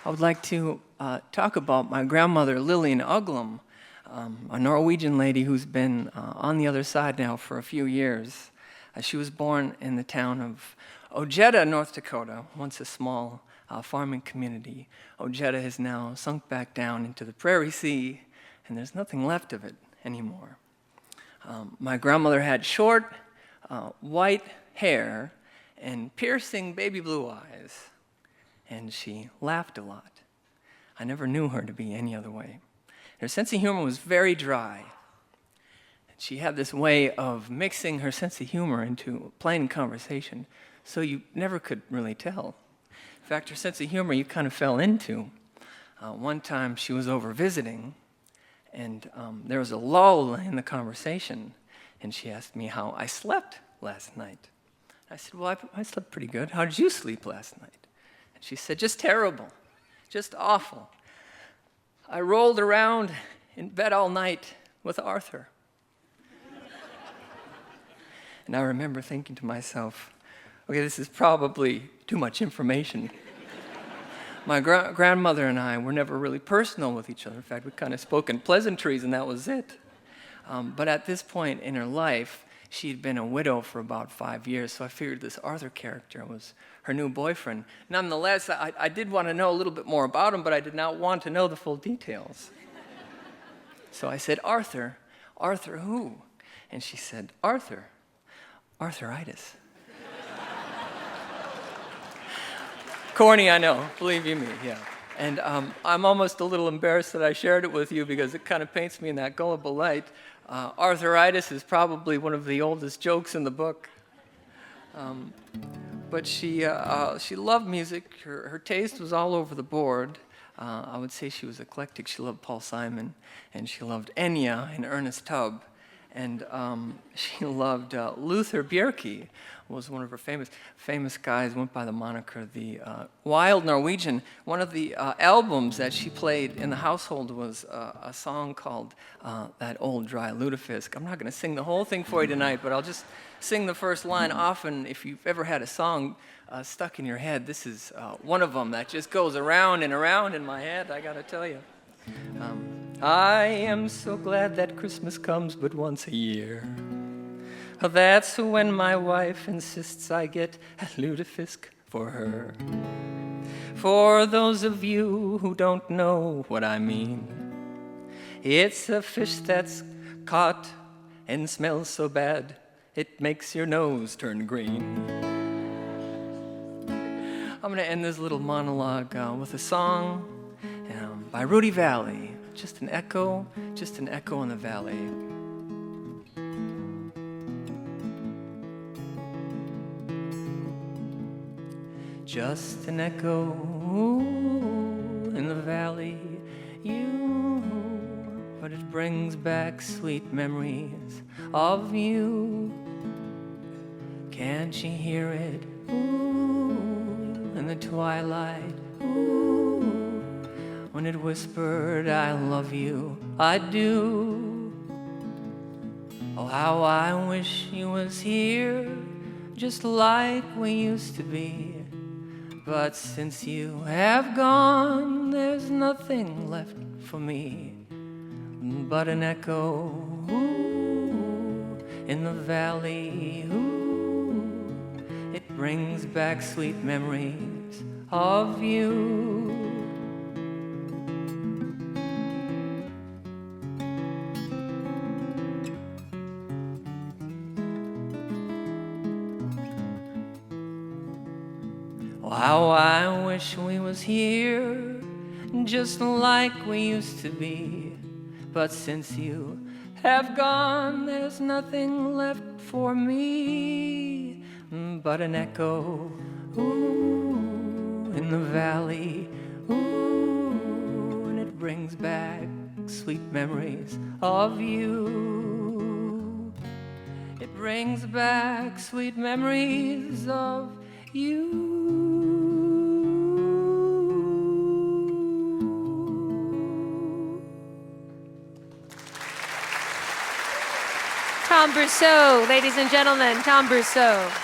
I would like to talk about my grandmother, Lillian, a Norwegian lady who's been on the other side now for a few years. She was born in the town of Ojeda, North Dakota, once a small farming community. Ojeda has now sunk back down into the prairie sea, and there's nothing left of it anymore. My grandmother had short, white hair and piercing baby blue eyes, and she laughed a lot. I never knew her to be any other way. Her sense of humor was very dry. She had this way of mixing her sense of humor into plain conversation, so you never could really tell. In fact, her sense of humor you kind of fell into. One time she was over visiting, and there was a lull in the conversation, and she asked me how I slept last night. I said, well, I slept pretty good. How did you sleep last night? And she said, just terrible, just awful. I rolled around in bed all night with Arthur. And I remember thinking to myself, okay, this is probably too much information. My grandmother and I were never really personal with each other. In fact, we kind of spoke in pleasantries, and that was it. But at this point in her life, she'd been a widow for about 5 years, so I figured this Arthur character was her new boyfriend. Nonetheless, I did want to know a little bit more about him, but I did not want to know the full details. So I said, Arthur who? And she said, arthritis. Corny, I know, believe you me, yeah. And I'm almost a little embarrassed that I shared it with you because it kind of paints me in that gullible light. Arthritis is probably one of the oldest jokes in the book. But she loved music. Her taste was all over the board. I would say she was eclectic. She loved Paul Simon, and she loved Enya and Ernest Tubb. And she loved Luther Bjerke, was one of her famous guys, went by the moniker the Wild Norwegian. One of the albums that she played in the household was a song called That Old Dry Lutefisk. I'm not going to sing the whole thing for you tonight, but I'll just sing the first line. Often, if you've ever had a song stuck in your head, this is one of them that just goes around and around in my head, I got to tell you. I am so glad that Christmas comes but once a year. That's when my wife insists I get a lutefisk for her. For those of you who don't know what I mean, it's a fish that's caught and smells so bad it makes your nose turn green. I'm going to end this little monologue with a song by Rudy Valley. Just an echo in the valley. Just an echo in the valley, but it brings back sweet memories of you. Can't you hear it? In the twilight, when it whispered, I love you, I do. Oh, how I wish you was here, just like we used to be. But since you have gone, there's nothing left for me but an echo in the valley. It brings back sweet memories of you. How I wish we was here, just like we used to be. But since you have gone, there's nothing left for me but an echo in the valley. And it brings back sweet memories of you. It brings back sweet memories of you. Tom Brosseau, ladies and gentlemen, Tom Brosseau.